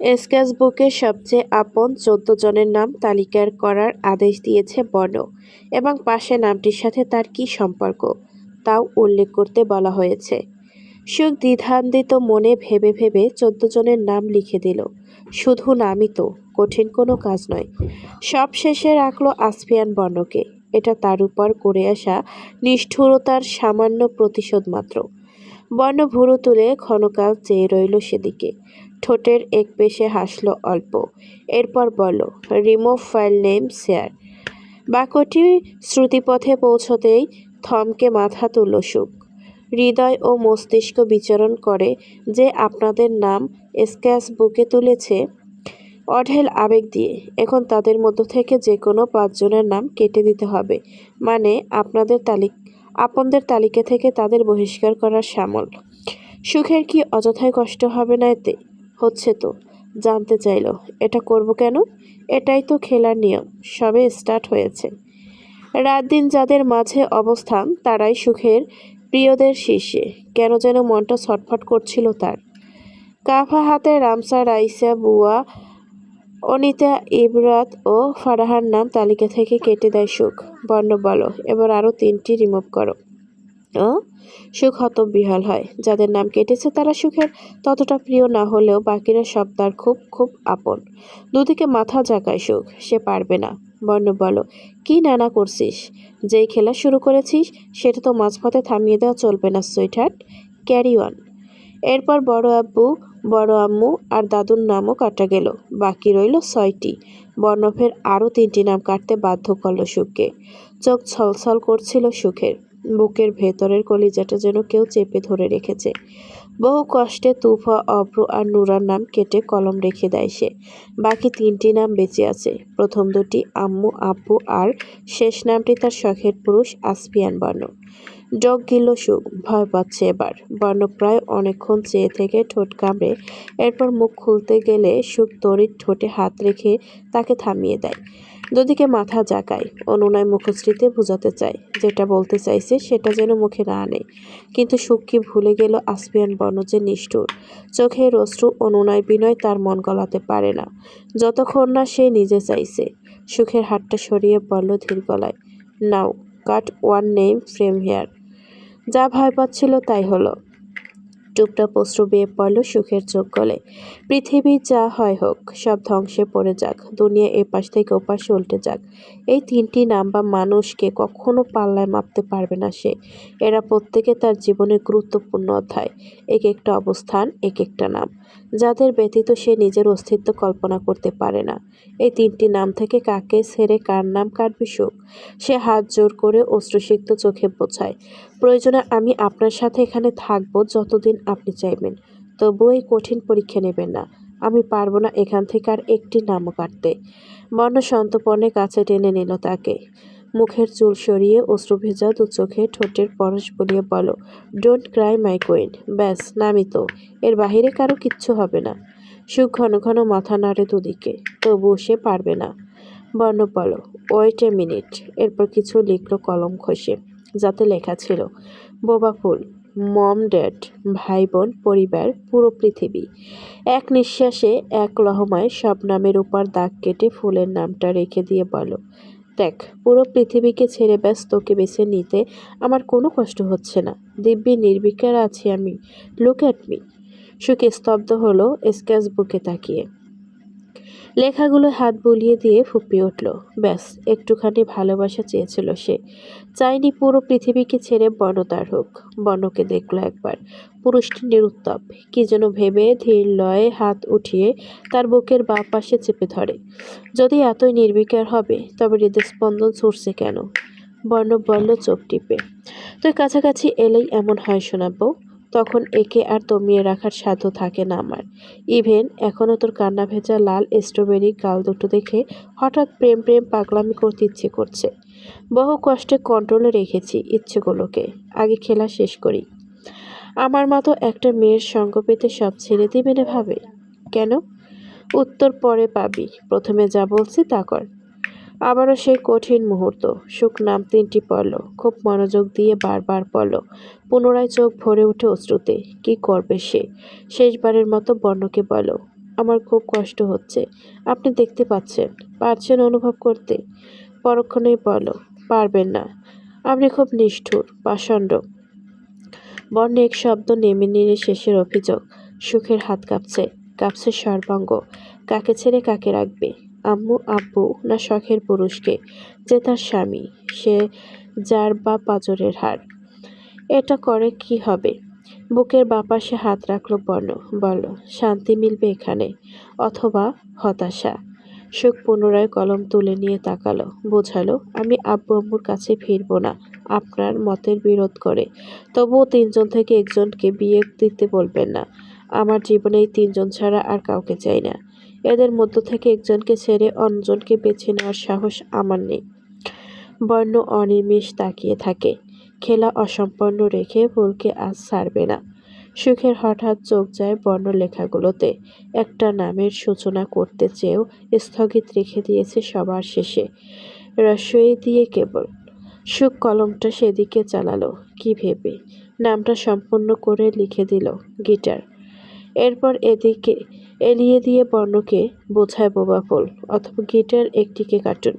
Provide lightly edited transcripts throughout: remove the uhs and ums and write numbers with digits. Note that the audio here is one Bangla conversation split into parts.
স্কেচ বুকে সবচেয়ে আপন ১৪ জনের নাম তালিকা করার আদেশ দিয়েছে বর্ণ এবং পাশে নামটির সাথে তার কী সম্পর্ক তাও উল্লেখ করতে বলা হয়েছে। সুখ দ্বিধান্বিত মনে ভেবে ভেবে ১৪ জনের নাম লিখে দিল। শুধু নামই তো, কঠিন কোনো কাজ নয়। সব শেষে রাখল আসফিয়ান বর্ণকে। এটা তার উপর করে আসা নিষ্ঠুরতার সামান্য প্রতিশোধ মাত্র। বর্ণ ভুরু তুলে ক্ষণকাল চেয়ে রইল সেদিকে। ঠোঁটের এক পেশে হাসল অল্প। এরপর বলল, রিমুভ ফাইল নেম শেয়ার। বাক্যটি শ্রুতিপথে পৌঁছতেই থমকে মাথা তুলল সুখ। হৃদয় ও মস্তিষ্ক বিচরণ করে যে আপনাদের নাম স্কেচ বুকে তুলেছে অঢেল আবেগ দিয়ে। এখন তাদের মধ্য থেকে যে কোনো ৫ জনের নাম কেটে দিতে হবে, মানে আপনদের তালিকা থেকে তাদের বহিষ্কার করার সামল। সুখের কি অযথাই কষ্ট হবে না এতে? হচ্ছে তো। জানতে চাইল, এটা করব কেন? এটাই তো খেলার নিয়ম, সবে স্টার্ট হয়েছে। রাত দিন যাদের মাঝে অবস্থান তারাই সুখের প্রিয়দের শীর্ষে। কেন যেন মনটা ছটফট করছিল তার। কাফা হাতে রামসা, রাইসা, বুয়া, অনিতা, ইবরাত ও ফারাহার নাম তালিকা থেকে কেটে দেয় সুখ। বর্ণ বলো, এবার আরও ৩টি রিমুভ করো। সুখ হতবিহ্বল হয়। যাদের নাম কেটেছে তারা সুখের ততটা প্রিয় না হলেও বাকিরা সব তার খুব খুব আপন। দুদিকে মাথা ঝাঁকায় সুখ, সে পারবে না। বর্ণ বলো, কি নানা করছিস? যেই খেলা শুরু করেছিস সেটা তো মাঝপথে থামিয়ে দেওয়া চলবে না সুইটহার্ট। Carry on. এরপর বড় আব্বু, বড় আম্মু আর দাদুর নামও কাটা গেল। বাকি রইল ৬টি। বর্ণফের আরও ৩টি নাম কাটতে বাধ্য করল সুখকে। চোখ ছলছল করছিল সুখের। বুকের ভেতরের কলিজাটা যেন কেউ চেপে ধরে রেখেছে। বহু কষ্টে তুফা, অভ্র আর নুরার নাম কেটে কলম রেখে দেয় সে। বাকি ৩টি নাম বেঁচে আছে। প্রথম দুটি আম্মু, আব্বু আর শেষ নামটি তার শখের পুরুষ আসফিয়ান বর্ণ। ডগ গিলল সুখ, ভয় পাচ্ছে এবার। বর্ণ প্রায় অনেকক্ষণ চেয়ে থেকে ঠোঁট কামড়ে এরপর মুখ খুলতে গেলে সুখ তড়িৎ ঠোঁটে হাত রেখে তাকে থামিয়ে দেয়। দুদিকে মাথা জাগায়, অনুনয় মুখশ্রীতে বোঝাতে চায় যেটা বলতে চাইছে সেটা যেন মুখে না আনে। কিন্তু সুখ কি ভুলে গেল আসফিয়ান বর্ণ যে নিষ্ঠুর? চোখের অশ্রু অনুনয় বিনয় তার মন গলাতে পারে না, যতক্ষণ না সে নিজে চাইছে। সুখের হাতটা সরিয়ে বলল ধীর গলায়, now cut one name frame here. যা ভয় পাচ্ছিল তাই হলো। টুপটাপ অশ্রু বেয়ে পড়ল সুখের চোখ গলে। পৃথিবী যা হয় হোক, সব ধ্বংসে পড়ে যাক, দুনিয়া এপাশ থেকে ওপাশে উল্টে যাক, এই ৩টি নাম বা মানুষকে কখনো পাল্লায় মাপতে পারবে না সে। এরা প্রত্যেকে তার জীবনের গুরুত্বপূর্ণ অধ্যায়। এক একটা অবস্থান, এক একটা নাম, যাদের ব্যতীত সে নিজের অস্তিত্ব কল্পনা করতে পারে না। এই ৩টি নাম থেকে কাকে ছেড়ে কার নাম কাটবে সুখ? সে হাত জোর করে অশ্রুসিক্ত চোখে বোঝায়, প্রয়োজনে আমি আপনার সাথে এখানে থাকবো যতদিন আপনি চাইবেন, তবুও এই কঠিন পরীক্ষা নেবেন না। আমি পারবো না এখান থেকে আর একটি নামও কাটতে। বর্ণ সন্তর্পণে কাছে টেনে নিল তাকে। মুখের চুল সরিয়ে অশ্রুভেজা দু চোখে ঠোঁটের পরশ বলিয়ে বলো, ডোন্ট ক্রাই মাই কুইন। ব্যাস, নামই তো, এর বাহিরে কারো কিচ্ছু হবে না। সুখ ঘন ঘন মাথা নাড়ে দুদিকে, তবুও সে পারবে না। বর্ণ বলো, ওয়েট এ মিনিট। এরপর কিছু লিখল কলম ঘষে, যাতে লেখা ছিল, বোবা ফুল, মম ড্যাড, ভাই বোন, পরিবার, পুরো পৃথিবী। এক নিঃশ্বাসে এক লহমায় সব নামের উপর দাগ কেটে ফুলের নামটা রেখে দিয়ে বলো, দেখ, পুরো পৃথিবীকে ছেড়ে ব্যাস তোকে বেছে নিতে আমার কোনো কষ্ট হচ্ছে না। দিব্যি নির্বিকার আছি আমি। Look at me. সুখে স্তব্ধ হলো স্কেচ বুকে তাকিয়ে। লেখাগুলো হাত বুলিয়ে দিয়ে ফুপিয়ে উঠল। ব্যাস, একটুখানি ভালোবাসা চেয়েছিল সে, চাইনি পুরো পৃথিবীকে ছেড়ে বর্ণ তার হোক। বর্ণকে দেখল একবার। পুরুষটি নিরুত্তর, কি যেন ভেবে ধীর লয়ে হাত উঠিয়ে তার বুকের বাঁ পাশে চেপে ধরে। যদি এতই নির্বিকার হবে তবে হৃদস্পন্দন ছুটছে কেন? বর্ণ বলল চোখ টিপে, তুই কাছাকাছি এলেই এমন হয় শোনাবো। তখন একে আর দমিয়ে রাখার সাধ্য থাকে না আমার। ইভেন এখনও তোর কান্না ভেজা লাল স্ট্রবেরি গাল দুটো দেখে হঠাৎ প্রেম প্রেম পাগলামি করতে ইচ্ছে করছে। বহু কষ্টে কন্ট্রোলে রেখেছি ইচ্ছেগুলোকে, আগে খেলা শেষ করি। আমার মতো একটা মেয়ের সঙ্গ পেতে সব ছেড়ে দিবেন এভাবে? কেন? উত্তর পরে পাবি, প্রথমে যা বলছি তা কর। আবারও সেই কঠিন মুহূর্ত। সুখ নাম ৩টি পড়ল, খুব মনোযোগ দিয়ে বারবার পড়ল। পুনরায় চোখ ভরে উঠে অশ্রুতে। কি করবে সে? শেষবারের মতো বর্ণকে বলো, আমার খুব কষ্ট হচ্ছে। আপনি দেখতে পাচ্ছেন, পারছেন অনুভব করতে? পরক্ষণেই বলল, পারবেন না। আপনি খুব নিষ্ঠুর, পাষণ্ড। বর্ণে এক শব্দ নেমে নিলে শেষের অভিযোগ। সুখের হাত কাঁপছে, কাঁপছে সর্বাঙ্গ। কাকে ছেড়ে কাকে রাখবে? আম্মু, আব্বু, না শখের পুরুষকে, যে তার স্বামী, সে যার বা পাঁজরের হাড়। এটা করে কি হবে? বুকের বাপাশে হাত রাখলো বর্ণ, বলল, শান্তি মিলবে এখানে, অথবা হতাশা। সুখ পুনরায় কলম তুলে নিয়ে তাকালো, বোঝালো, আমি আব্বু আম্মুর কাছে ফিরবো না আপনার মতের বিরোধ করে। তবুও তিনজন থেকে একজনকে বিয়ে দিতে বলবেন না। আমার জীবনে এই তিনজন ছাড়া আর কাউকে চাই না। এদের মধ্য থেকে একজনকে ছেড়ে অন্যজনকে বেছে নেওয়ার সাহস আমার নেই। বর্ণ অনিমেষ তাকিয়ে থাকে। খেলা অসম্পন্ন রেখে ভুলকে আজ ছাড়বে না। সুখের হঠাৎ চোখ যায় বর্ণলেখাগুলোতে। একটা নামের সূচনা করতে চেয়েও স্থগিত রেখে দিয়েছে সবার শেষে, রসই দিয়ে কেবল। সুখ কলমটা সেদিকে চালালো, কি ভেবে? নামটা সম্পূর্ণ করে লিখে দিল, গিটার। এরপর এদিকে এলিয়ে দিয়ে বর্ণকে বোঝায় বোবা ফুল, অথবা গিটার একটিকে কাটুন।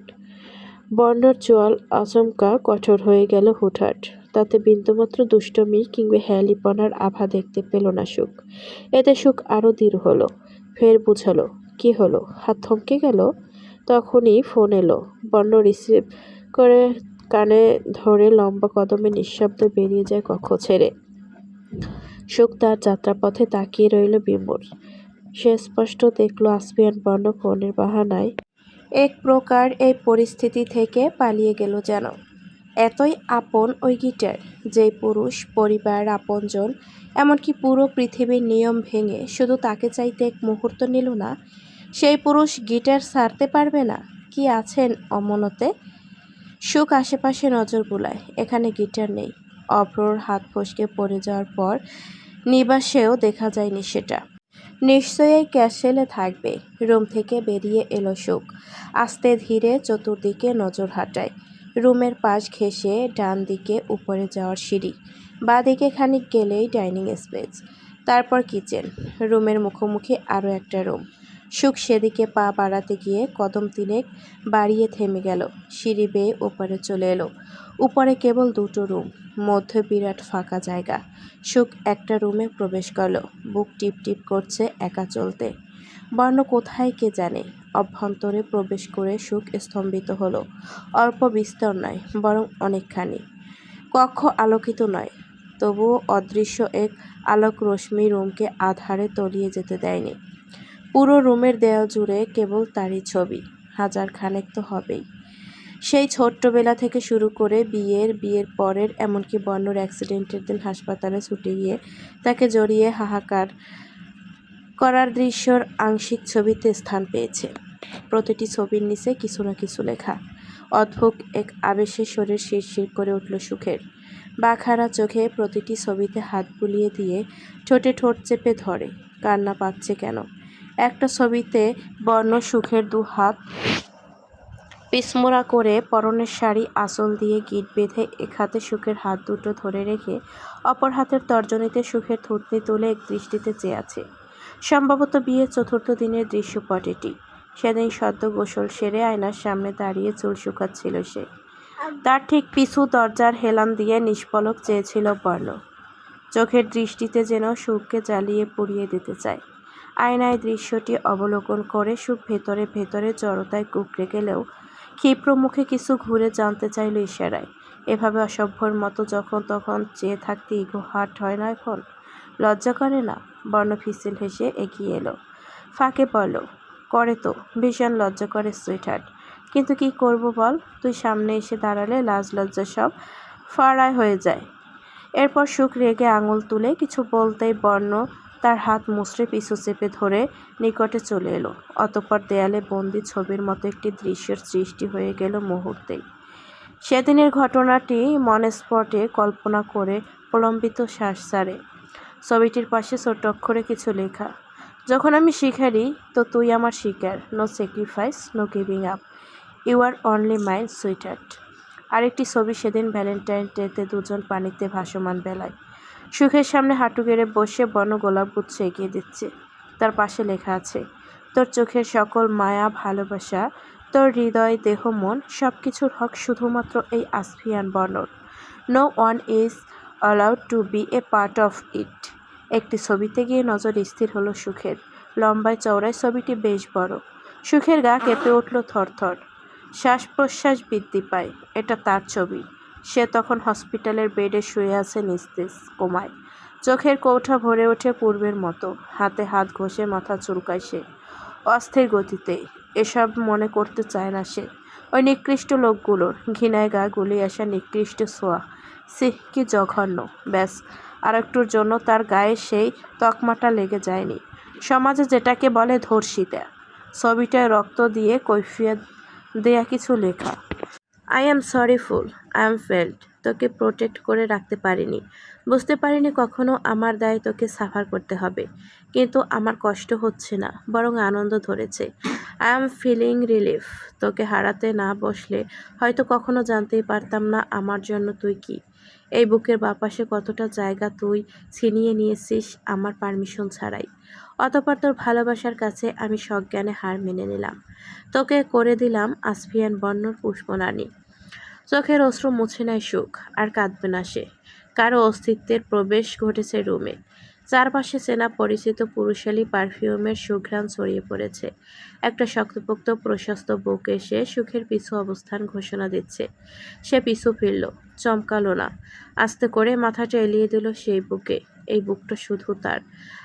বর্ণর চোয়াল আচমকা কঠোর হয়ে গেল হুটহাট। তাতে বিন্দুমাত্র দুষ্টমি কিংবা হেয়ালিপনার আভা দেখতে পেল না সুখ। এতে সুখ আরও দৃঢ় হলো। ফের বুঝালো, কি হলো? হাত থমকে গেল। তখনই ফোন এলো। বর্ণ রিসিভ করে কানে ধরে লম্বা কদমে নিঃশব্দে বেরিয়ে যায় কক্ষ ছেড়ে। সুখ তার যাত্রাপথে তাকিয়ে রইল বিমূঢ়। সে স্পষ্ট দেখল আসফিয়ান বর্ণ ফোনের বাহানায় এক প্রকার এই পরিস্থিতি থেকে পালিয়ে গেল যেন। এতই আপন ওই গিটার, যেই পুরুষ পরিবার, আপনজন, এমনকি পুরো পৃথিবীর নিয়ম ভেঙে শুধু তাকে চাইতে এক মুহূর্ত নিল না, সেই পুরুষ গিটার ছাড়তে পারবে না? কি আছেন অমনতে? সুখ আশেপাশে নজর বুলায়। এখানে গিটার নেই। অভ্রর হাত ফসকে পড়ে যাওয়ার পর নিবাসেও দেখা যায়নি সেটা। নিশ্চয়ই এই ক্যাসেলে থাকবে। রুম থেকে বেরিয়ে এলো সুখ। আস্তে ধীরে চতুর্দিকে নজর হাঁটায়। রুমের পাশ ঘেঁষে ডান দিকে উপরে যাওয়ার সিঁড়ি, বাঁ দিকে খানিক গেলেই ডাইনিং স্পেস, তারপর কিচেন। রুমের মুখোমুখি আরও একটা রুম। সুখ সেদিকে পা বাড়াতে গিয়ে কদম তিনেক বাড়িয়ে থেমে গেল। সিঁড়ি বেয়ে উপরে চলে এলো। উপরে কেবল দুটো রুম, মধ্যে বিরাট ফাঁকা জায়গা। সুখ একটা রুমে প্রবেশ করল। বুক টিপ টিপ করছে একা চলতে। বর্ণ কোথায় কে জানে। অভ্যন্তরে প্রবেশ করে সুখ স্তম্ভিত হলো। অল্প বিস্তর নয়, বরং অনেকখানি। কক্ষ আলোকিত নয়, তবুও অদৃশ্য এক আলোক রশ্মি রুমকে আধারে তলিয়ে যেতে দেয়নি। পুরো রুমের দেয়াল জুড়ে কেবল তারই ছবি, হাজার খানেক তো হবেই। সেই ছোট্টবেলা থেকে শুরু করে বিয়ের পরের, এমনকি বর্ণর অ্যাক্সিডেন্টের দিন হাসপাতালে ছুটে গিয়ে তাকে জড়িয়ে হাহাকার করার দৃশ্যর আংশিক ছবিতে স্থান পেয়েছে। প্রতিটি ছবির নিচে কিছু না কিছু লেখা। অদ্ভুত এক আবেশে শরীর শিরশির করে উঠল সুখের। বাখারা চোখে প্রতিটি ছবিতে হাত বুলিয়ে দিয়ে ঠোঁটে ঠোঁট চেপে ধরে। কান্না পাচ্ছে কেন? একটা ছবিতে বর্ণ সুখের দু হাত পিছমোড়া করে পরনের শাড়ি আঁচল দিয়ে গিঁট বেঁধে এক হাতে সুখের হাত দুটো ধরে রেখে অপর হাতের তর্জনীতে সুখের থুতনি তুলে এক দৃষ্টিতে চেয়ে আছে। সম্ভবত বিয়ের চতুর্থ দিনের দৃশ্যপট এটি। সেদিন সদ্য গোসল সেরে আয়নার সামনে দাঁড়িয়ে চুল শুকাচ্ছিল সে। তার ঠিক পিছু দরজার হেলান দিয়ে নিষ্পলক চেয়েছিল বর্ণ। চোখের দৃষ্টিতে যেন সুখকে জ্বালিয়ে পুড়িয়ে দিতে চায়। আয়নায় দৃশ্যটি অবলোকন করে সুখ ভেতরে ভেতরে জড়তায় কুঁকড়ে গেলেও ক্ষিপ্র মুখে কিছু ঘুরে জানতে চাইল ইশারায়। এভাবে অসভ্যর মতো যখন তখন চেয়ে থাকতে ইগো হার্ট হয় না এখন? লজ্জা করে না? বর্ণ ফিসিল হেসে এগিয়ে এলো। ফাঁকে বলল, করে তো, ভীষণ লজ্জা করে সুইটহার্ট। কিন্তু কি করব বল? তুই সামনে এসে দাঁড়ালে লাজ লজ্জা সব ফাড়ায় হয়ে যায়। এরপর সুখ রেগে আঙুল তুলে কিছু বলতেই বর্ণ তার হাত মুচড়ে পিছু চেপে ধরে নিকটে চলে এলো। অতঃপর দেয়ালে বন্দি ছবির মতো একটি দৃশ্যের সৃষ্টি হয়ে গেল মুহূর্তেই। সেদিনের ঘটনাটি মনস্পটে কল্পনা করে প্রলম্বিত শ্বাস ছাড়ে। ছবিটির পাশে ছোট অক্ষরে কিছু লেখা, যখন আমি শিকারি তো তুই আমার শিকার, no sacrifice, no giving up, you are only mine sweetheart. আরেকটি ছবি সেদিন ভ্যালেন্টাইন ডেতে দুজন পানিতে ভাসমান বেলায়। সুখের সামনে হাঁটু গেড়ে বসে বর্ণ গোলাপ গুচ্ছ এগিয়ে দিচ্ছে। তার পাশে লেখা আছে, তোর চোখের সকল মায়া ভালোবাসা, তোর হৃদয় দেহ মন সব কিছুর হক শুধুমাত্র এই আসফিয়ান বর্ণর। No one is allowed to be a part of it. একটি ছবিতে গিয়ে নজর স্থির হলো সুখের। লম্বায় চওড়ায় ছবিটি বেশ বড়। সুখের গা কেঁপে উঠল থরথর। শ্বাস প্রশ্বাস বৃদ্ধি পায়। এটা তার ছবি। সে তখন হসপিটালের বেডে শুয়ে আছে নিস্তেজ কোমায়। চোখের কৌটা ভরে ওঠে পূর্বের মতো। হাতে হাত ঘষে মাথা চুলকায় সে অস্থির গতিতে। এসব মনে করতে চায় না সে। ওই নিকৃষ্ট লোকগুলোর ঘৃণায় গা গুলিয়ে আসা নিকৃষ্ট ছোঁয়া। সিহ কি জঘন্য। ব্যাস আর একটুর জন্য তার গায়ে সেই তকমাটা লেগে যায়নি। সমাজে যেটাকে বলে ধর্ষিতা। ছবিটায় রক্ত দিয়ে কৈফিয়ত দেয়া কিছু লেখা। আই অ্যাম সরি ফুল, আই অ্যাম ফেল্ড। তোকে প্রোটেক্ট করে রাখতে পারিনি। বুঝতে পারিনি কখনো আমার দায় তোকে সাফার করতে হবে। কিন্তু আমার কষ্ট হচ্ছে না, বরং আনন্দ ধরেছে। I am feeling relief. তোকে হারাতে না বসলে হয়তো কখনো জানতেই পারতাম না আমার জন্য তুই কি। এই বুকের বাপাশে কতটা জায়গা তুই ছিনিয়ে নিয়েছিস আমার পারমিশন ছাড়াই। অতঃপর তোর ভালোবাসার কাছে আমি সজ্ঞানে হার মেনে নিলাম। তোকে করে দিলাম আসফিয়ান বর্ণর পুষ্পরাণী। চোখের অশ্রু মুছে নেয় সুখ। আর কাঁদবে না সে। কারো অস্তিত্বের প্রবেশ ঘটেছে রুমে। চারপাশে চেনা পরিচিত পুরুষালী পারফিউমের সুঘ্রাণ ছড়িয়ে পড়েছে। একটা শক্তপোক্ত প্রশস্ত বুক এসে সুখের পিছু অবস্থান ঘোষণা দিচ্ছে। সে পিছু ফিরল, চমকালো না। আস্তে করে মাথাটা এলিয়ে দিল সেই বুকে। এই বুকটা শুধু তার।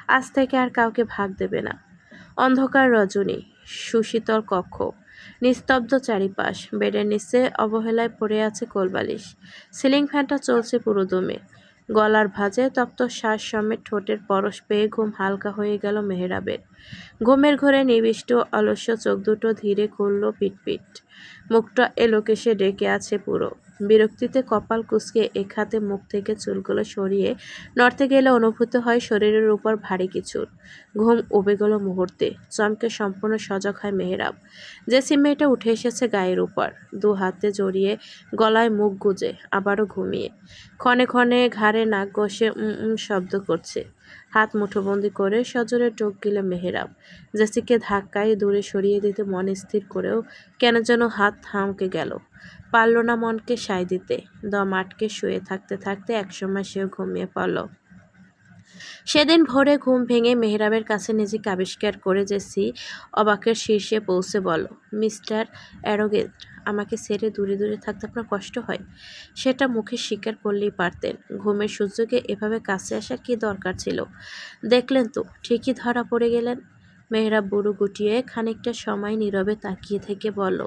আজ থেকে আর কাউকে ভাগ দেবে না। অন্ধকার রজনী, সুশীতল কক্ষ, নিস্তব্ধ চারিপাশ। বেডের নিচে অবহেলায় পড়ে আছে কোলবালিশ। সিলিং ফ্যানটা চলছে পুরো দমে। গলার ভাঁজে তপ্ত শ্বাস সমেত ঠোঁটের পরশ পেয়ে ঘুম হালকা হয়ে গেল মেহেরাবের। ঘুমের ঘোরে নিবিষ্ট অলস্য চোখ দুটো ধীরে খুলল পিটপিট। মুখটা এলোকেশে ডেকে আছে পুরো। বিরক্তিতে কপাল কুঁচকে এক হাতে মুখ থেকে চুলগুলো সরিয়ে নড়তে গেলে অনুভূত হয় শরীরের উপর ভারী কিছুর। ঘুম উবে গেল মুহূর্তে। চমকে সম্পূর্ণ সজাগ হয় মেহেরাব। জেসি মেয়েটা উঠে এসেছে গায়ের উপর, দু হাতে জড়িয়ে, গলায় মুখ গুজে, আবারও ঘুমিয়ে। ক্ষণে ক্ষণে ঘাড়ে নাক ঘষে শব্দ করছে। হাত মুঠোবন্দি করে সজোরে টোক গিলে মেহেরাব। জেসিকে ধাক্কায় দূরে সরিয়ে দিতে মন স্থির করেও কেন যেন হাত থামকে গেল। পারল না মনকে সায় দিতে। দম আটকে শুয়ে থাকতে থাকতে একসময় সেও ঘুমিয়ে পড়ল। সেদিন ভোরে ঘুম ভেঙে মেহেরাবের কাছে নিজেকে আবিষ্কার করে জেসি অবাকের শীর্ষে পৌঁছে বলল, মিস্টার অ্যারোগেন্ট, আমাকে ছেড়ে দূরে দূরে থাকতে আপনার কষ্ট হয়? সেটা মুখে স্বীকার করলেই পারতেন। ঘুমের সুযোগে এভাবে কাছে আসার কী দরকার ছিল? দেখলেন তো, ঠিকই ধরা পড়ে গেলেন। মেহেরাব বুড়ো গুটিয়ে খানিকটা সময় নীরবে তাকিয়ে থেকে বলল,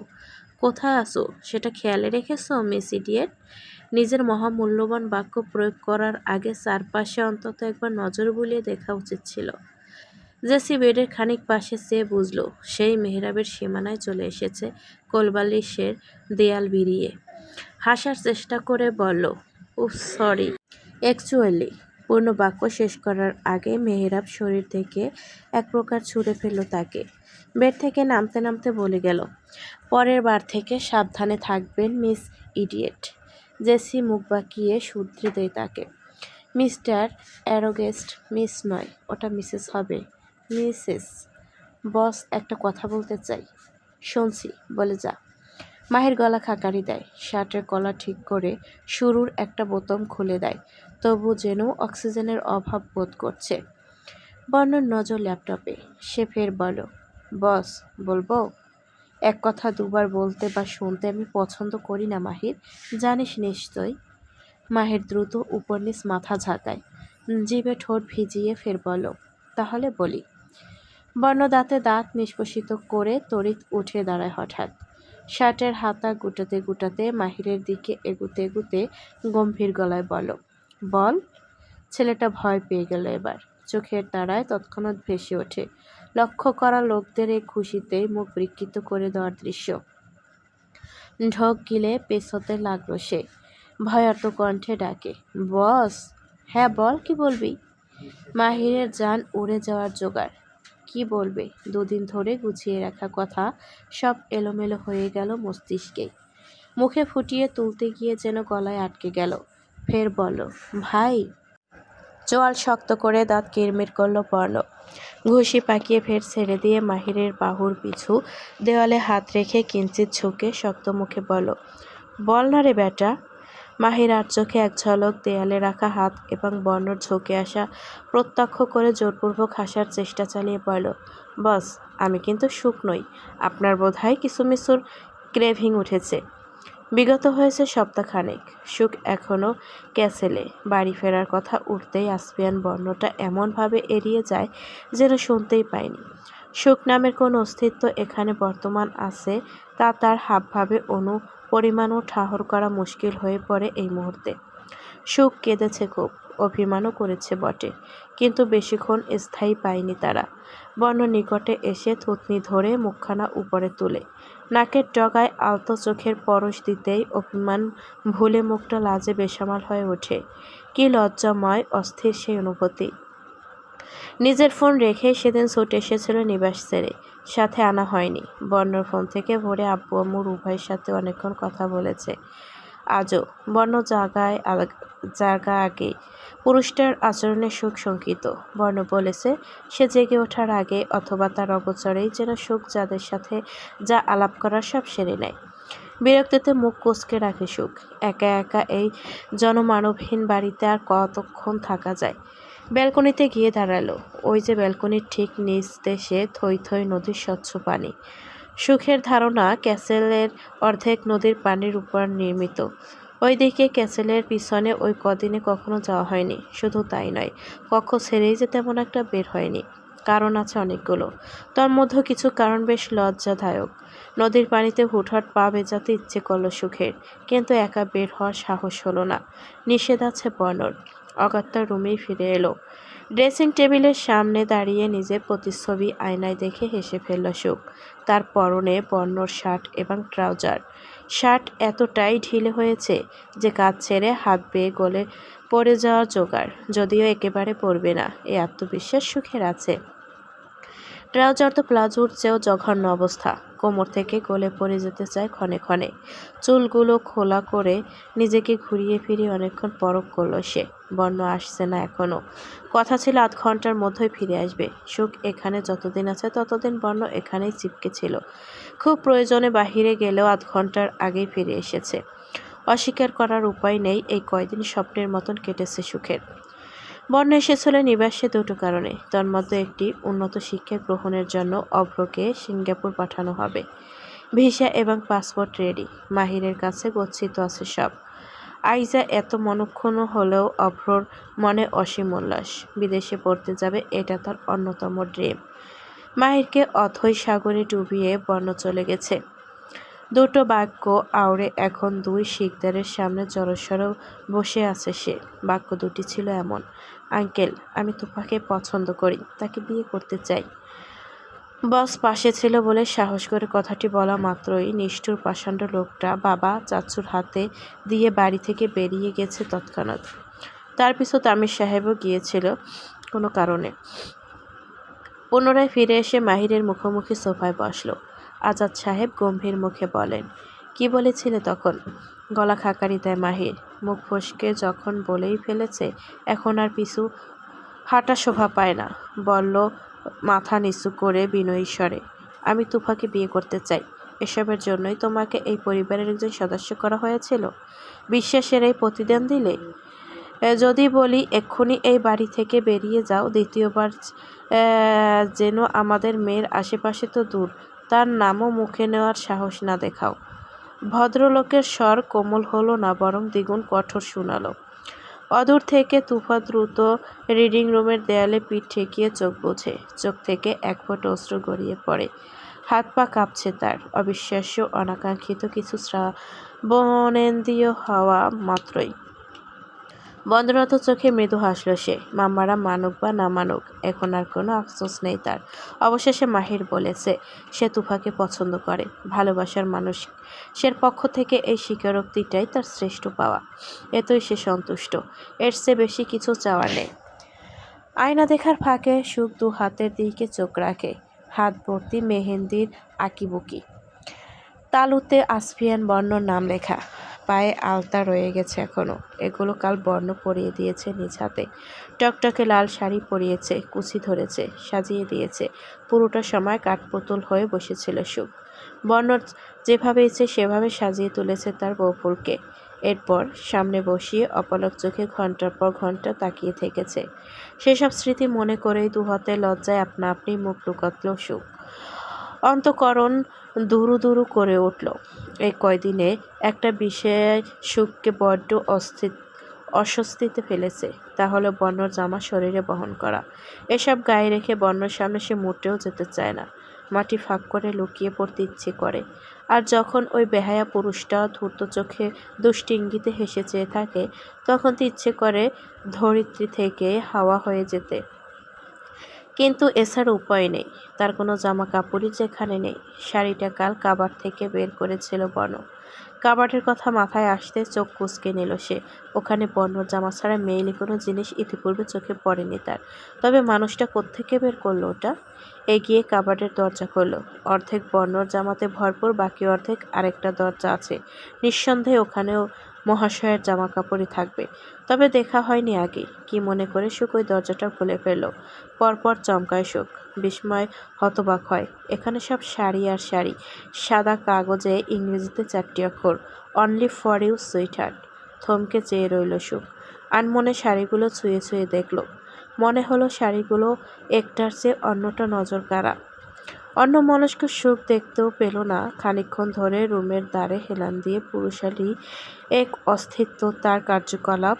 কোথায় আছো সেটা খেয়ালে রেখেছো মিস ইডিয়েট? নিজের মহামূল্যবান বাক্য প্রয়োগ করার আগে চারপাশে অন্তত একবার নজর বুলিয়ে দেখা উচিত ছিল। জেসি বেডের খানিক পাশে চেয়ে বুঝল সেই মেহেরাবের সীমানায় চলে এসেছে কোলবালিশের দেয়াল ভিড়িয়ে। হাসার চেষ্টা করে বলল, উফ সরি, অ্যাকচুয়ালি। পূর্ণ বাক্য শেষ করার আগে মেহেরাব শরীর থেকে এক প্রকার ছুঁড়ে ফেলল তাকে। বেড থেকে নামতে নামতে বলে গেল, পরের বার থেকে সাবধানে থাকবেন মিস ইডিয়েট। জেসি মুখ বাঁকিয়ে শুধরে দেয় তাকে। মিস্টার অ্যারোগেস্ট, মিস নয়, ওটা মিসেস হবে। মিসেস। বস একটা কথা বলতে চাই। শুনছি, বলে যা। মাহির গলা খাকারি দেয়। শার্টের কলার ঠিক করে শুরুর একটা বোতাম খুলে দেয়। তবু যেন অক্সিজেনের অভাব বোধ করছে। বর্ণর নজর ল্যাপটপে। সে ফের বলল, বস, বলবো? এক কথা দুবার বলতে বা শুনতে আমি পছন্দ করি না মাহির, জানিস নিশ্চয়। মাহির দ্রুত উপর নিচ মাথা ঝাঁকায়। জিভে ঠোঁট ভিজিয়ে ফের বলল, তাহলে বলি। বর্ণ দাঁতে দাঁত নিষ্পষিত করে তড়িৎ উঠে দাঁড়ায় হঠাৎ। শার্টের হাতা গুটাতে গুটাতে মাহিরের দিকে এগুতে এগুতে গম্ভীর গলায় বলল, বল। ছেলেটা ভয় পেয়ে গেল এবার। চোখের তারায় তৎক্ষণাৎ ভেসে ওঠে লক্ষ্য করা লোকদের এই খুশিতেই মুখ বিকৃত করে দেওয়ার দৃশ্য। ঢোক গিলে পেছতে লাগলো সে। ভয়ার্ত কণ্ঠে ডাকে, বস। হ্যাঁ বল, কি বলবি? মাহিরের জান উড়ে যাওয়ার জোগাড়। কি বলবে? দুদিন ধরে গুছিয়ে রাখা কথা সব এলোমেলো হয়ে গেল মস্তিষ্কে। মুখে ফুটিয়ে তুলতে গিয়ে যেন গলায় আটকে গেল। ফের বলল, ভাই। চোয়াল শক্ত করে দাঁত কিরমির করল বর্ণ। ঘুষি পাকিয়ে ফের ছেড়ে দিয়ে মাহিরের বাহুর পিছু দেওয়ালে হাত রেখে কিঞ্চিত ঝুঁকে শক্ত মুখে বলল, বল না রে বেটা। মাহির আর চোখে এক ঝলক দেয়ালে রাখা হাত এবং বর্ণর ঝুঁকে আসা প্রত্যক্ষ করে জোরপূর্বক হাসার চেষ্টা চালিয়ে বলল, বস, আমি কিন্তু সুখ নই। আপনার বোধহয় কিসুমিসুর ক্রেভিং উঠেছে। বিগত হয়েছে সপ্তাহখানেক। সুখ এখনও ক্যাসেলে। বাড়ি ফেরার কথা উঠতেই আসফিয়ান বর্ণটা এমনভাবে এড়িয়ে যায় যেন শুনতেই পায়নি। সুখ নামের কোনো অস্তিত্ব এখানে বর্তমান আছে তা তার হাবভাবে পরিমাণও ঠাহর করা মুশকিল হয়ে পড়ে এই মুহূর্তে। সুখ কেঁদেছে খুব, অভিমানও করেছে বটে, কিন্তু বেশিক্ষণ স্থায়ী পায়নি তারা। বর্ণ নিকটে এসে থুতনি ধরে মুখখানা উপরে তুলে নাকের ডগায় আলতো চোখের পরশ দিতেই অভিমান ভুলে মুখটা লাজে বেসামাল হয়ে ওঠে। কি লজ্জাময় অস্থির সেই অনুভূতি। নিজের ফোন রেখেই সেদিন ছুটে এসেছিল নিবাস ছেড়ে, সাথে আনা হয়নি। বর্ণর ফোন থেকে ভোরে আব্বু আম্মুর উভয়ের সাথে অনেকক্ষণ কথা বলেছে। আজও বর্ণ জাগা আগেই পুরুষটার আচরণে সুখ শঙ্কিত। বর্ণ বলেছে সে জেগে ওঠার আগে অথবা তার অগোচরেই যেন সুখ যাদের সাথে যা আলাপ করার সব সেরে নেয়। বিরক্তিতে মুখ কুঁচকে রাখে সুখ। একা একা এই জনমানবহীন বাড়িতে আর কতক্ষণ থাকা যায়। ব্যালকনিতে গিয়ে দাঁড়ালো। ওই যে ব্যালকনির ঠিক নিচ দেশে থই থই নদীর স্বচ্ছ পানি। সুখের ধারণা ক্যাসেলের অর্ধেক নদীর পানির উপর নির্মিত। ওই দিকে ক্যাসেলের পিছনে ওই কদিনে কখনো যাওয়া হয়নি। শুধু তাই নয়, কক্ষ ছেড়েই যে তেমন একটা বের হয়নি। কারণ আছে অনেকগুলো, তার মধ্যে কিছু কারণ বেশ লজ্জাদায়ক। নদীর পানিতে হুটহাট পা ভেজাতে ইচ্ছে করল সুখের, কিন্তু একা বের হওয়ার সাহস হলো না। নিষেধ আছে বর্ণর। অগত্যা রুমেই ফিরে এলো। ড্রেসিং টেবিলের সামনে দাঁড়িয়ে নিজের প্রতিচ্ছবি আয়নায় দেখে হেসে ফেলল সুখ। তার পরনে বর্ণর শার্ট এবং ট্রাউজার। শার্ট এতটাই ঢিলে হয়েছে যে কাঁধ ছেড়ে হাত বেয়ে গলে পড়ে যাওয়ার জোগাড়, যদিও একেবারে পড়বে না এই আত্মবিশ্বাস সুখের আছে। ট্রাউজার তো প্লাজোর চেয়েও জঘন্য অবস্থা, কোমর থেকে গলে পড়ে যেতে চায় ক্ষণে ক্ষণে। চুলগুলো খোলা করে নিজেকে ঘুরিয়ে ফিরিয়ে অনেকক্ষণ পরখ করল সে। বর্ণ আসছে না এখনো। কথা ছিল আধ ঘন্টার মধ্যেই ফিরে আসবে। সুখ এখানে যতদিন আছে ততদিন বর্ণ এখানেই চিপকে ছিল। খুব প্রয়োজনে বাহিরে গেলেও আধ ঘন্টার আগেই ফিরে এসেছে। অস্বীকার করার উপায় নেই, এই কয়দিন স্বপ্নের মতন কেটেছে সুখের। বর্ণ এসেছিল নিবাসে দুটো কারণে। তন্মধ্যে একটি, উন্নত শিক্ষা গ্রহণের জন্য অভ্রকে সিঙ্গাপুর পাঠানো হবে। ভিসা এবং পাসপোর্ট রেডি, মাহিরের কাছে গচ্ছিত আছে সব। আইজা এত মনক্ষুণ্ণ হলেও অভ্রর মনে অসীম উল্লাস। বিদেশে পড়তে যাবে, এটা তার অন্যতম ড্রিম। মাহিরকে অথৈ সাগরে ডুবিয়ে বর্ণ চলে গেছে। দুটো বাক্য আওড়ে এখন দুই শিকদারের সামনে জড়সড় বসে আছে সে। বাক্য দুটি ছিল এমন, আঙ্কেল, আমি তোফাকে পছন্দ করি, তাকে বিয়ে করতে চাই। বস পাশে ছিল বলে সাহস করে কথাটি বলা মাত্রই নিষ্ঠুর পাষাণ্ড লোকটা বাবা চাচুর হাতে দিয়ে বাড়ি থেকে বেরিয়ে গেছে তৎক্ষণাৎ। তার পিছু তামির সাহেবও গিয়েছিল কোনো কারণে। পুনরায় ফিরে এসে মাহিরের মুখোমুখি সোফায় বসল। আজাদ সাহেব গম্ভীর মুখে বলেন, কি বলেছিলে তখন? গলা খাকারি দেয় মাহির। মুখ ফসকে যখন বলেই ফেলেছে এখন আর পিছু হাঁটা শোভা পায় না, বলল মাথা নিচু করে বিনয়ী স্বরে, আমি তুফাকে বিয়ে করতে চাই। এসবের জন্যই তোমাকে এই পরিবারের একজন সদস্য করা হয়েছিল? বিশ্বাসের এই প্রতিদান দিলে? যদি বলি এক্ষুনি এই বাড়ি থেকে বেরিয়ে যাও, দ্বিতীয়বার যেন আমাদের মেয়ের আশেপাশে তো দূর, তার নামও মুখে নেওয়ার সাহস না দেখাও। ভদ্রলোকের স্বর কোমল হলো না, বরং দ্বিগুণ কঠোর শোনালো। অদূর থেকে তুফা দ্রুত রিডিং রুমের দেয়ালে পিঠ ঠেকিয়ে চোখ বোঝে। চোখ থেকে এক ফোঁটা অশ্রু গড়িয়ে পড়ে। হাত পা কাঁপছে তার। অবিশ্বাস্য অনাকাঙ্ক্ষিত কিছু শ্রাবণেন্দ্রিয় হওয়া মাত্রই বন্ধরত চোখে মৃদু হাসল সে। মামারা মানুক বা না মানুক, এখন আর কোনো আফসোস নেই তার। অবশেষে মাহির বলেছে সে তুফাকে পছন্দ করে। ভালোবাসার মানুষের পক্ষ থেকে এই স্বীকারোক্তিটাই তার শ্রেষ্ঠ পাওয়া। এতই সে সন্তুষ্ট, এর চেয়ে বেশি কিছু চাওয়ার নেই। আয়না দেখার ফাঁকে সুখ দু হাতের দিকে চোখ রাখে। হাত ভর্তি মেহেন্দির আঁকিবুকি। তালুতে আসফিয়ান বর্ণর নাম লেখা। পায়ে আলতা রয়ে গেছে এখনো। এগুলো কাল বর্ণ পরিয়ে দিয়েছে নিজ হাতে। টকটকে লাল শাড়ি পরিয়েছে, কুচি ধরেছে, সাজিয়ে দিয়েছে। পুরোটা সময় কাঠপুতুল হয়ে বসেছিল সুখ। বর্ণ যেভাবে ইচ্ছে সেভাবে সাজিয়ে তুলেছে তার বউফুলকে। এরপর সামনে বসিয়ে অপলক চোখে ঘন্টার পর ঘন্টা তাকিয়ে থেকেছে। সেসব স্মৃতি মনে করেই দুহাতে লজ্জায় আপনা আপনি মুখ লুকাতল সুখ। অন্তঃকরণ দুরু দুরু করে উঠল। এই কয়দিনে একটা বিষয়ে সুখকে বড্ড অস্বস্তিতে ফেলেছে। তা হলো বর্ণর জামা শরীরে বহন করা। এসব গায়ে রেখে বর্ণর সামনে সে মোটেও যেতে চায় না। মাটি ফাঁক করে লুকিয়ে পড়তে ইচ্ছে করে। আর যখন ওই বেহায়া পুরুষটা ধূর্ত চোখে দুষ্টি ইঙ্গিতে হেসে চেয়ে থাকে, তখন তো ইচ্ছে করে ধরিত্রী থেকে হাওয়া হয়ে যেতে। কিন্তু এছাড়া উপায় নেই। তার কোনো জামা কাপড়ই যেখানে নেই। শাড়িটা কাল কাবাড থেকে বের করেছিল বর্ণ। কাবাডের কথা মাথায় আসতে চোখ কুঁচকে নিল সে। ওখানে বর্ণর জামা ছাড়া মেয়েলি কোনো জিনিস ইতিপূর্বে চোখে পড়েনি তার। তবে মানুষটা কোত্থেকে বের করলো ওটা? এগিয়ে কাবাডের দরজা খুলল। অর্ধেক বর্ণর জামাতে ভরপুর, বাকি অর্ধেক আরেকটা দরজা আছে। নিঃসন্দেহে ওখানেও মহাশয়ের জামা কাপড়ই থাকবে। তবে দেখা হয়নি আগে। কি মনে করে সুখ ওই দরজাটা খুলে ফেলল। পরপর চমকায় সুখ, বিস্ময় হতবাক হয়। এখানে সব শাড়ি আর শাড়ি। সাদা কাগজে ইংরেজিতে 4টি অক্ষর, অনলি ফর ইউ সুইটহার্ট। থমকে চেয়ে রইল সুখ। আনমনে শাড়িগুলো ছুঁয়ে ছুঁয়ে দেখল। মনে হলো শাড়িগুলো একটার চেয়ে অন্যটা নজর কাড়া। অন্যমনস্ক সুখ দেখতেও পেল না। খানিকক্ষণ ধরে রুমের দ্বারে হেলান দিয়ে পুরুষালী এক অস্তিত্ব তার কার্যকলাপ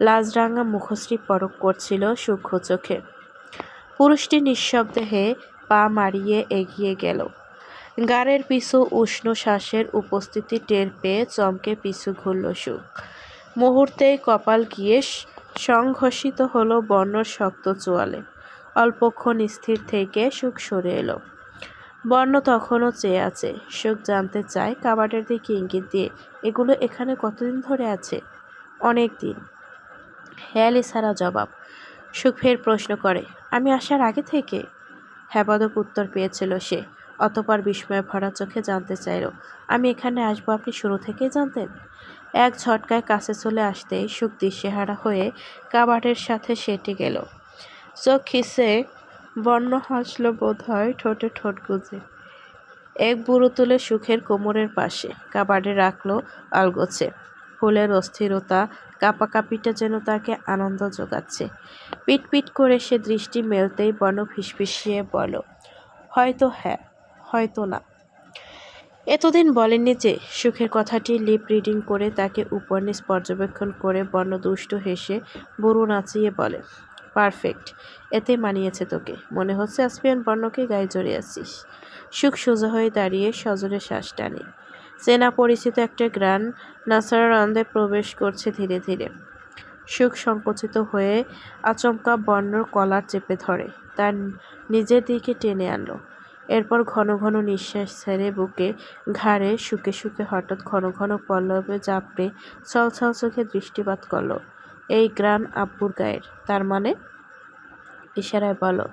লাজরাঙা মুখশ্রী পরখ করছিল সূক্ষ্ম চোখে। পুরুষটি নিঃশব্দে পা মারিয়ে এগিয়ে গেল। গাড়ের পিছু উষ্ণ শ্বাসের উপস্থিতি টের পেয়ে চমকে পিছু ঘুরল সুখ। মুহূর্তেই কপাল গিয়ে সংঘষিত হলো বর্ণর শক্ত চোয়ালে। অল্পক্ষণ স্থির থেকে সুখ সরে এলো। বর্ণ তখনও চেয়ে আছে। সুখ জানতে চায় কাবাডের দিকে ইঙ্গিত দিয়ে, এগুলো এখানে কতদিন ধরে আছে? অনেক দিন। হেয়ালি ছাড়া জবাব। সুখ ফের প্রশ্ন করে, আমি আসার আগে থেকে? হ্যাবাদক উত্তর পেয়েছিল সে। অতঃপর বিস্ময়ে ভরা চোখে জানতে চাইল, আমি এখানে আসবো আপনি শুরু থেকেই জানতেন? এক ঝটকায় কাছে চলে আসতেই সুখ দিশেহারা হয়ে কাবাডের সাথে সেটে গেল। চোখ খিসে বর্ণ হাসল বোধ হয়, ঠোঁটে ঠোঁট গুজে। এক বুড়ো তুলে সুখের কোমরের পাশে কাবাডে রাখল আলগোছে। ফুলের অস্থিরতা, কাঁপাকাঁপিটা যেন তাকে আনন্দ জোগাচ্ছে। পিট পিট করে সে দৃষ্টি মেলতেই বর্ণ ফিসফিসিয়ে বলল, হয়তো হ্যাঁ, হয়তো না। এতদিন বলেননি যে? সুখের কথাটি লিপ রিডিং করে তাকে উপরনিচ পর্যবেক্ষণ করে বর্ণ দুষ্ট হেসে বুড়ো নাচিয়ে বলে, পারফেক্ট, এতে মানিয়েছে তোকে। মনে হচ্ছে আসপিয়ান বর্ণকে গায়ে জড়িয়েছিস। সুখ সোজা হয়ে দাঁড়িয়ে সজোরে শ্বাস টানে। চেনা পরিচিত একটা গ্রান নাসারানন্দে প্রবেশ করছে ধীরে ধীরে। সুখ সংকুচিত হয়ে আচমকা বর্ণর কলার চেপে ধরে, তার নিজের দিকে টেনে আনলো। এরপর ঘন ঘন নিঃশ্বাস ছেড়ে বুকে ঘাড়ে শুকে শুকে হঠাৎ ঘন ঘন পল্লবে জাপড়ে ছলছল চোখে দৃষ্টিপাত করল। এই গ্রান আব্বুর গায়ের। তার মানে? ইশারায় বলো,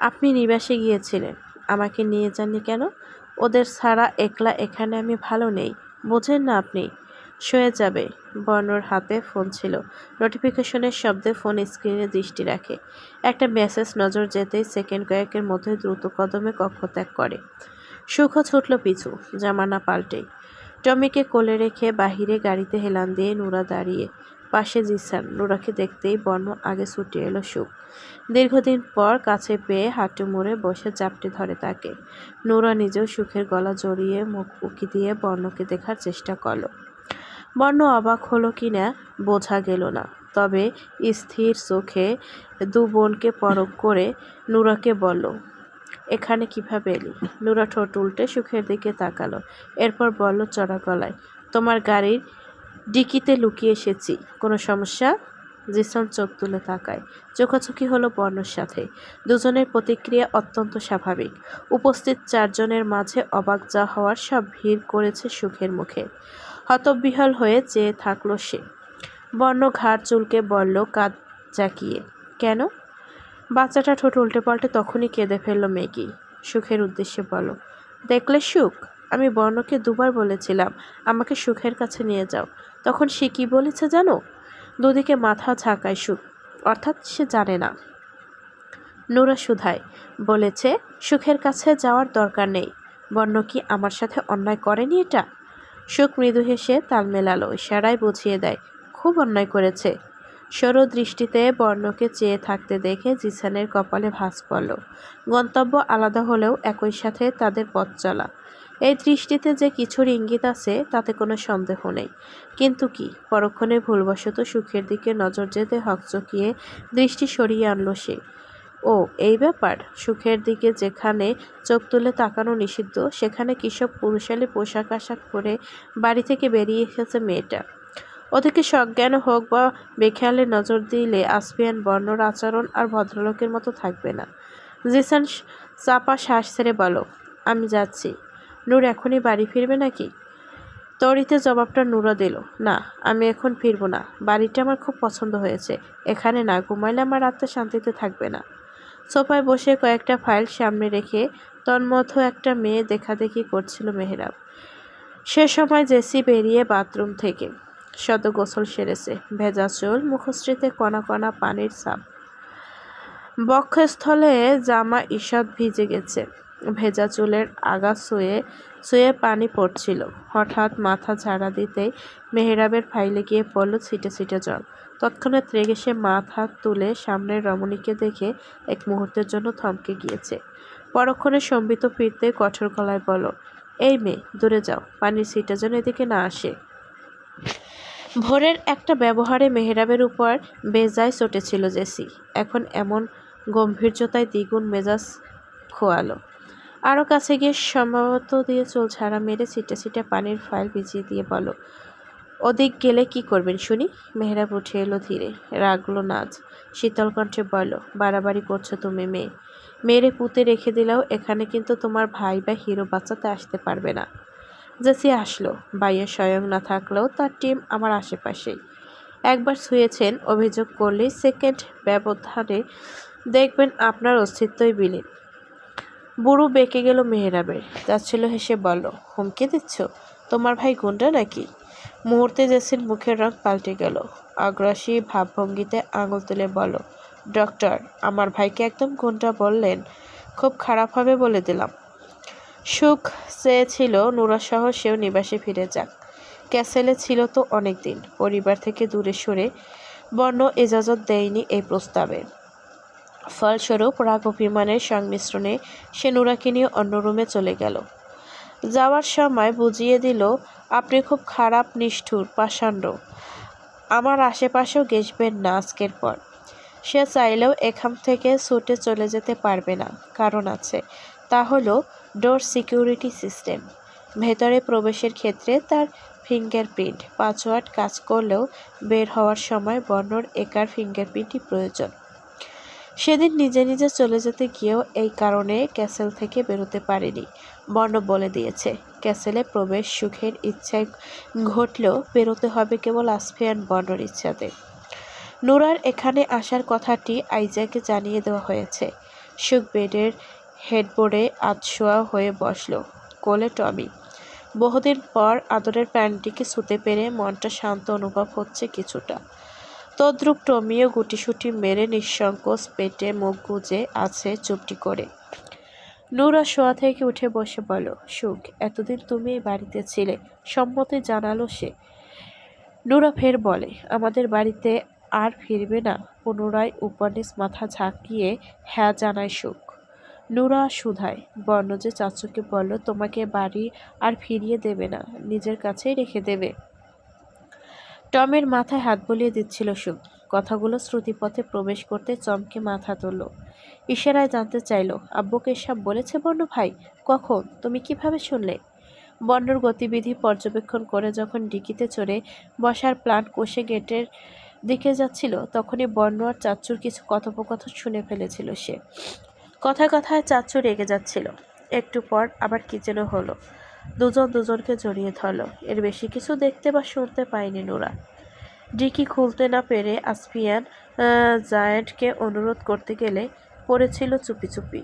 আপনি নিবাসে গিয়েছিলেন, আমাকে নিয়ে যাননি কেন? ওদের ছাড়া একলা এখানে আমি ভালো নেই, বোঝেন না আপনি? সয়ে যাবে। বর্ণর হাতে ফোন ছিল। নোটিফিকেশনের শব্দে ফোন স্ক্রিনে দৃষ্টি রাখে। একটা মেসেজ নজর যেতেই সেকেন্ড কয়েকের মধ্যে দ্রুত কদমে কক্ষ ত্যাগ করে। সুখও ছুটল পিছু, জামানা পাল্টেই। টমিকে কোলে রেখে বাহিরে গাড়িতে হেলান দিয়ে নুরা দাঁড়িয়ে। পাশে জিসান। নুরাকে দেখতেই বর্ণ আগে ছুটে এলো সুখ। দীর্ঘদিন পর কাছে পেয়ে হাঁটু মুড়ে বসে চাপটে ধরে তাকে। নুরা নিজেও সুখের গলা জড়িয়ে মুখ উকি দিয়ে বর্ণকে দেখার চেষ্টা করল। বর্ণ অবাক হলো কিনা বোঝা গেল না, তবে স্থির চোখে দু বোনকে পরখ করে নুরাকে বলল, এখানে কিভাবে এলি? নুরা ঠোঁট উল্টে সুখের দিকে তাকালো। এরপর বলল চড়া গলায়, তোমার গাড়ির ডিকিতে লুকিয়ে এসেছি। কোনো সমস্যা? জিসান চোখ তুলে তাকায়। চোখাচোখি হলো বর্ণর সাথে। দুজনের প্রতিক্রিয়া অত্যন্ত স্বাভাবিক। উপস্থিত চারজনের মাঝে অবাক যা হওয়ার সব ভিড় করেছে সুখের মুখে। হতবিহ্বল হয়ে চেয়ে থাকলো সে। বর্ণ ঘাড় চুলকে বলল কাঁধ জাকিয়ে, কেন? বাচ্চাটা ঠোঁট উল্টে পাল্টে তখনই কেঁদে ফেলল মেকি। সুখের উদ্দেশ্যে বলল, দেখলে সুখ, আমি বর্ণকে দুবার বলেছিলাম আমাকে সুখের কাছে নিয়ে যাও। তখন সে কি বলেছে জানো? দুদিকে মাথা ঝাঁকায় সুখ, অর্থাৎ সে জানে না। নুরা শুধায়, বলেছে সুখের কাছে যাওয়ার দরকার নেই। বর্ণ কি আমার সাথে অন্যায় করেনি এটা? সুখ মৃদু হেসে তাল মেলালো, ইশারায় বুঝিয়ে দেয় খুব অন্যায় করেছে। সরু দৃষ্টিতে বর্ণকে চেয়ে থাকতে দেখে জিসানের কপালে ভাঁজ পড়ল। গন্তব্য আলাদা হলেও একই সাথে তাদের পথ চলা। এই দৃষ্টিতে যে কিছুর ইঙ্গিত আছে তাতে কোনো সন্দেহ নেই। কিন্তু কি? পরক্ষণে ভুলবশত সুখের দিকে নজর যেতে হকচকিয়ে দৃষ্টি সরিয়ে আনল সে। ও এই ব্যাপার। সুখের দিকে যেখানে চোখ তুলে তাকানো নিষিদ্ধ, সেখানে কিসব পুরুষালী পোশাক আশাক পরে বাড়ি থেকে বেরিয়ে এসেছে মেয়েটা। ওদিকে সজ্ঞান হোক বা বেখেয়ালে নজর দিলে আসফিয়ান বর্ণর আচরণ আর ভদ্রলোকের মতো থাকবে না। জিসান চাপা শ্বাস ছেড়ে বলো, আমি যাচ্ছি। নূর এখনই বাড়ি ফিরবে নাকি? তড়িতে জবাবটা নূরা দিল, না আমি এখন ফিরবো না। বাড়িটা আমার খুব পছন্দ হয়েছে। এখানে না ঘুমাইলে আমার রাতটা শান্তিতে থাকবে না। সোফায় বসে কয়েকটা ফাইল সামনে রেখে তন্মধ্যে একটা মেয়ে দেখাদেখি করছিল মেহরাব। সে সময় জেসি বেরিয়ে বাথরুম থেকে সদ্য গোসল সেরেছে। ভেজা চুল, মুখশ্রীতে কণা কণা পানির ছাপ, বক্ষস্থলে জামা ঈষৎ ভিজে গেছে। ভেজা চুলের আগা ছুঁয়ে ছুঁয়ে পানি পড়ছিল। হঠাৎ মাথা ঝাড়া দিতেই মেহরাবের ফাইলে গিয়ে পড়ল ছিটে ছিটে জল। তৎক্ষণাৎ রেগে সে মাথা তুলে সামনের রমণীকে দেখে এক মুহূর্তের জন্য থমকে গিয়েছে। পরক্ষণে সম্বিত ফিরতে কঠোর গলায় বলল, এই মেয়ে দূরে যাও, পানির ছিটা যেন এদিকে না আসে। ভোরের একটা ব্যবহারে মেহরাবের উপর বেজায় চটেছিল জেসি। এখন এমন গম্ভীর্যতায় দ্বিগুণ মেজাজ খোয়ালো। আরও কাছে গিয়ে সম্ভবত দিয়ে চুল ঝাড়া মেরে ছিটে ছিটে পানির ফাইল ভিজিয়ে দিয়ে বলো, ওদিক গেলে কি করবেন শুনি? মেহরাব উঠে এলো ধীরে, রাগলো নাচ, শীতল কণ্ঠে বলল, বাড়াবাড়ি করছো তুমি মেয়ে। মেরে পুঁতে রেখে দিলেও এখানে কিন্তু তোমার ভাই বা হিরো বাঁচাতে আসতে পারবে না। জেসি আসলো। বাইরে স্বয়ং না থাকলেও তার টিম আমার আশেপাশেই। একবার ছুঁয়েছেন, অভিযোগ করলেই সেকেন্ড ব্যবধানে দেখবেন আপনার অস্তিত্বই বিলীন। বুড়ো বেঁকে গেল মেহরাবের। যাচ্ছিল হেসে বলল, হুমকি দিচ্ছ? তোমার ভাই গুন্ডা নাকি? মুহূর্তে জেসির মুখের রং পাল্টে গেল। আগ্রাসী ভাবভঙ্গিতে আঙুল তুলে বলল, ডক্টর আমার ভাইকে একদম গুন্ডা বললেন? খুব খারাপ হবে বলে দিলাম। সুখ চেয়েছিল নুরাসহ সেও নিবাসে ফিরে যাক। ক্যাসেলে ছিল তো অনেক দিন, পরিবার থেকে দূরে সরে। বর্ণ এজাজত দেয়নি এই প্রস্তাবে। ফলস্বরূপ রাগ অভিমানের সংমিশ্রণে সে নুরাকে নিয়ে অন্য রুমে চলে গেল। যাওয়ার সময় বুঝিয়ে দিল, আপনি খুব খারাপ, নিষ্ঠুর, পাষাণ্ড। আমার আশেপাশেও ঘেঁষবেন না আজকের পর। সে চাইলেও এখান থেকে ছুটে চলে যেতে পারবে না। কারণ আছে, তা হলো ডোর সিকিউরিটি সিস্টেম। ভেতরে প্রবেশের ক্ষেত্রে তার ফিঙ্গারপ্রিন্ট পাসওয়ার্ড কাজ করলেও বের হওয়ার সময় বর্ণর একার ফিঙ্গারপ্রিন্টই প্রয়োজন। সেদিন নিজে নিজে চলে যেতে গিয়েও এই কারণে ক্যাসেল থেকে বেরোতে পারেনি। বর্ণ বলে দিয়েছে, ক্যাসেলে প্রবেশ সুখের ইচ্ছায় ঘটলেও বেরোতে হবে কেবল আসফিয়ান বর্ণর ইচ্ছাতে। নুরার এখানে আসার কথাটি আইজাকে জানিয়ে দেওয়া হয়েছে। সুখ বেডের হেডবোর্ডে আধশোয়া হয়ে বসল, কোলে টমি। বহুদিন পর আদরের প্রাণীটিকে ছুঁতে পেরে মনটা শান্ত অনুভব হচ্ছে কিছুটা। তদ্রূপ টমিও গুটিসুটি মেরে নিঃসংকোচ পেটে মুখ গুজে আছে চুপটি করে। নুরা শোয়া থেকে উঠে বসে বলল, সুখ এতদিন তুমি এই বাড়িতে ছিলে, সম্মতি জানালো সে। নুরা ফের বলে, আমাদের বাড়িতে আর ফিরবে না? পুনরায় উপনিস মাথা ঝাঁকিয়ে হ্যাঁ জানায় সুখ। নুরা শুধায়, বর্ণ যে চাচুকে বলল তোমাকে বাড়ি আর ফিরিয়ে দেবে না, নিজের কাছেই রেখে দেবে। টমের মাথায় হাত বুলিয়ে দিচ্ছিল সুখ। কথাগুলো শ্রুতিপথে প্রবেশ করতে চমকে মাথা তুলল। ইশারায় জানতে চাইল, আব্বুকে এসব বলেছে বর্ণ ভাই? কখন? তুমি কিভাবে শুনলে? বর্ণর গতিবিধি পর্যবেক্ষণ করে যখন ডিকিতে চড়ে বসার প্ল্যান কষে গেটের দিকে যাচ্ছিল, তখনই বর্ণ আর চাচ্চুর কিছু কথোপকথন শুনে ফেলেছিল সে। কথায় কথায় চাচ্চু রেগে যাচ্ছিল। একটু পর আবার কি যেন হলো। দুজন দুজনকে জড়িয়ে ধরল। এর বেশি কিছু দেখতে বা শুনতে পায়নি নুরা। ডিকি খুলতে না পেরে আসফিয়ান জায়ান্টকে অনুরোধ করতে গেলে পড়েছিল চুপি চুপি।